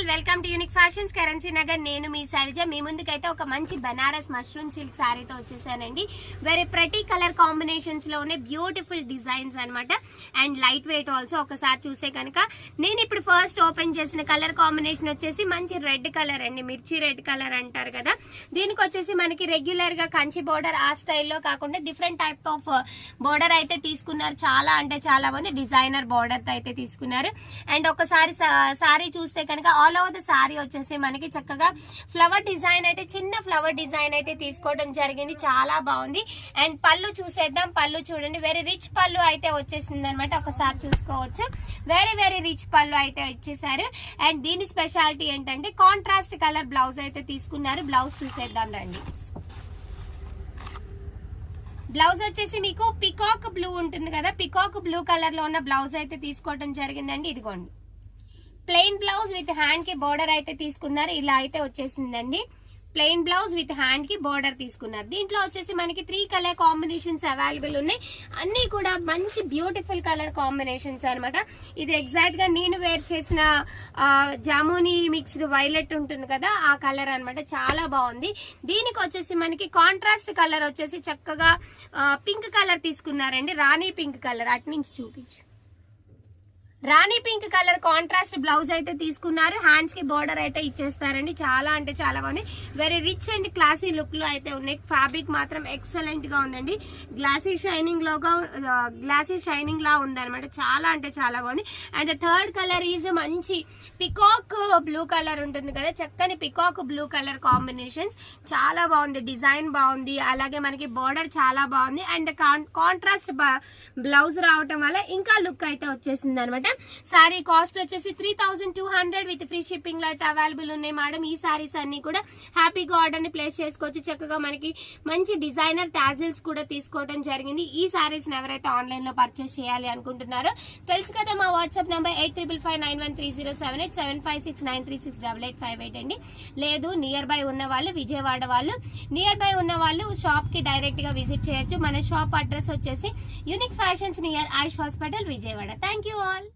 All welcome to unique fashions currency Nagar. నేను మీ శైలజ. మీ ముందుకైతే ఒక మంచి బనారస్ మష్రూమ్ సిల్క్ శారీతో వచ్చేసానండి. వెరీ ప్రతి కలర్ కాంబినేషన్స్ లో ఉన్న బ్యూటిఫుల్ డిజైన్స్ అన్నమాట. And light weight also. ఒకసారి చూస్తే కనుక నేను ఇప్పుడు ఫస్ట్ ఓపెన్ చేసిన కలర్ కాంబినేషన్ వచ్చేసి మంచి రెడ్ కలర్ అండి. మిర్చి రెడ్ కలర్ అంటారు కదా. దీనికి వచ్చేసి మనకి రెగ్యులర్ గా కంచి బోర్డర్ ఆ స్టైల్లో కాకుండా డిఫరెంట్ టైప్ ఆఫ్ బోర్డర్ అయితే తీసుకున్నారు. చాలా అంటే చాలా మంది డిజైనర్ బోర్డర్ తో అయితే తీసుకున్నారు. అండ్ ఒకసారి సారీ చూస్తే కనుక ఆల్ ఓవర్ ద సారీ వచ్చేసి మనకి చక్కగా ఫ్లవర్ డిజైన్ అయితే, చిన్న ఫ్లవర్ డిజైన్ అయితే తీసుకోవడం జరిగింది. చాలా బాగుంది. అండ్ పళ్ళు చూసేద్దాం. పళ్ళు చూడండి, వెరీ రిచ్ పళ్ళు అయితే వచ్చేసింది అనమాట. ఒకసారి చూసుకోవచ్చు, వెరీ వెరీ రిచ్ పళ్ళు అయితే వచ్చేసారు. అండ్ దీని స్పెషాలిటీ ఏంటంటే కాంట్రాస్ట్ కలర్ బ్లౌజ్ అయితే తీసుకున్నారు. బ్లౌజ్ చూసేద్దాం రండి. బ్లౌజ్ వచ్చేసి మీకు పికాక్ బ్లూ ఉంటుంది కదా, పికాక్ బ్లూ కలర్ లో ఉన్న బ్లౌజ్ అయితే తీసుకోవడం జరిగిందండి. ఇదిగోండి, ప్లెయిన్ బ్లౌజ్ విత్ హ్యాండ్ కి బోర్డర్ అయితే తీసుకున్నారు. ఇలా అయితే వచ్చేసిందండి. ప్లెయిన్ బ్లౌజ్ విత్ హ్యాండ్ కి బోర్డర్ తీసుకున్నారు. దీంట్లో వచ్చేసి మనకి 3 కలర్ కాంబినేషన్స్ అవైలబుల్ ఉన్నాయి. అన్ని కూడా మంచి బ్యూటిఫుల్ కలర్ కాంబినేషన్స్ అనమాట. ఇది ఎగ్జాక్ట్ గా నేను వేర్ చేసిన జామునీ మిక్స్డ్ వైలెట్ ఉంటుంది కదా, ఆ కలర్ అనమాట. చాలా బాగుంది. దీనికి వచ్చేసి మనకి కాంట్రాస్ట్ కలర్ వచ్చేసి చక్కగా పింక్ కలర్ తీసుకున్నారండి. రాణి పింక్ కలర్. అటు నుంచి చూపించు. రాణి పింక్ కలర్ కాంట్రాస్ట్ బ్లౌజ్ అయితే తీసుకున్నారు. హ్యాండ్స్ కి బోర్డర్ అయితే ఇచ్చేస్తారండి. చాలా అంటే చాలా బాగుంది. Very rich and classy look లో అయితే ఉన్నాయి. ఫ్యాబ్రిక్ మాత్రం ఎక్సలెంట్ గా ఉందండి. గ్లాసీ షైనింగ్ లా ఉందన్నమాట. చాలా అంటే చాలా బాగుంది. అండ్ థర్డ్ కలర్ ఈజ్ మంచి పికాక్ బ్లూ కలర్ ఉంటుంది కదా, చక్కని పికాక్ బ్లూ కలర్ కాంబినేషన్స్. చాలా బాగుంది. డిజైన్ బాగుంది. అలాగే మనకి బోర్డర్ చాలా బాగుంది. అండ్ కాంట్రాస్ట్ బ్లౌజ్ రావటం వల్ల ఇంకా లుక్ అయితే వచ్చేసింది అనమాట. సారీ కాస్ట్ వచ్చేసి 3200 విత్ ఫ్రీ షిప్పింగ్ లో అయితే అవైలబుల్ ఉన్నాయి మేడం. ఈ సారీస్ అన్ని కూడా హ్యాపీగా ఆర్డర్ ని ప్లేస్ చేసుకోవచ్చు. చక్కగా మనకి మంచి డిజైనర్ టాజిల్స్ కూడా తీసుకోవడం జరిగింది. ఈ సారీస్ ఎవరైతే ఆన్లైన్ లో పర్చేస్ చేయాలి అనుకుంటున్నారో తెలుసు కదా, మా వాట్సాప్ నంబర్ 8555913078 7569368858 అండి. లేదు నియర్ బై ఉన్న వాళ్ళు, విజయవాడ వాళ్ళు నియర్ బై ఉన్న వాళ్ళు షాప్ కి డైరెక్ట్ గా విజిట్ చేయొచ్చు. మన షాప్ అడ్రస్ వచ్చేసి unique fashions near Ayush hospital, Vijayawada. Thank you all.